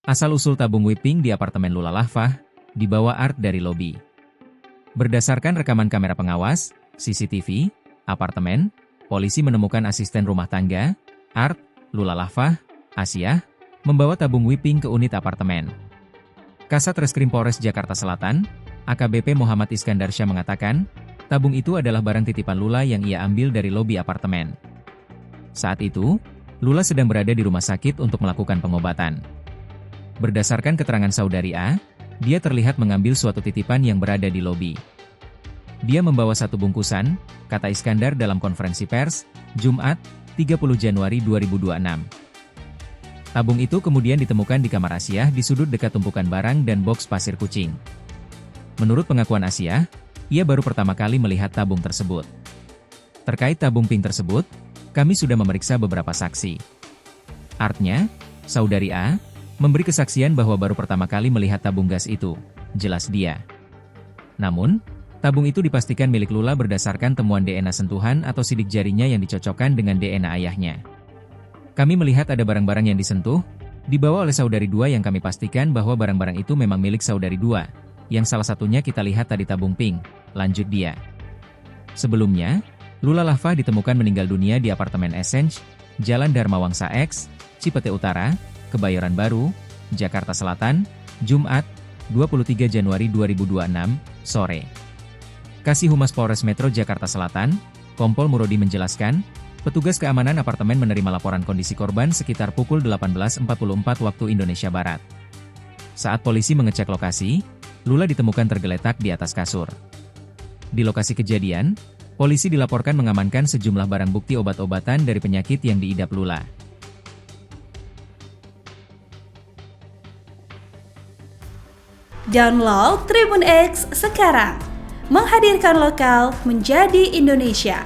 Asal-usul tabung whipping di apartemen Lula Lahfah, dibawa Art dari lobi. Berdasarkan rekaman kamera pengawas, CCTV, apartemen, polisi menemukan asisten rumah tangga, Art, Lula Lahfah, Asia, membawa tabung whipping ke unit apartemen. Kasat Reskrim Polres Jakarta Selatan, AKBP Muhammad Iskandar Syah mengatakan, tabung itu adalah barang titipan Lula yang ia ambil dari lobi apartemen. Saat itu, Lula sedang berada di rumah sakit untuk melakukan pengobatan. Berdasarkan keterangan saudari A, dia terlihat mengambil suatu titipan yang berada di lobi. Dia membawa satu bungkusan, kata Iskandar dalam konferensi pers, Jumat, 30 Januari 2026. Tabung itu kemudian ditemukan di kamar Asia di sudut dekat tumpukan barang dan boks pasir kucing. Menurut pengakuan Asia, ia baru pertama kali melihat tabung tersebut. Terkait tabung pink tersebut, kami sudah memeriksa beberapa saksi. Artinya, saudari A, memberi kesaksian bahwa baru pertama kali melihat tabung gas itu, jelas dia. Namun, tabung itu dipastikan milik Lula berdasarkan temuan DNA sentuhan atau sidik jarinya yang dicocokkan dengan DNA ayahnya. Kami melihat ada barang-barang yang disentuh, dibawa oleh saudari 2 yang kami pastikan bahwa barang-barang itu memang milik saudari 2, yang salah satunya kita lihat tadi tabung pink, lanjut dia. Sebelumnya, Lula Lahfah ditemukan meninggal dunia di apartemen Essence, Jalan Dharma Wangsa X, Cipete Utara, Kebayoran Baru, Jakarta Selatan, Jumat, 23 Januari 2026, sore. Kasih Humas Polres Metro Jakarta Selatan, Kompol Murodi menjelaskan, petugas keamanan apartemen menerima laporan kondisi korban sekitar pukul 18.44 waktu Indonesia Barat. Saat polisi mengecek lokasi, Lula ditemukan tergeletak di atas kasur. Di lokasi kejadian, polisi dilaporkan mengamankan sejumlah barang bukti obat-obatan dari penyakit yang diidap Lula. Download Tribun X sekarang, menghadirkan lokal menjadi Indonesia.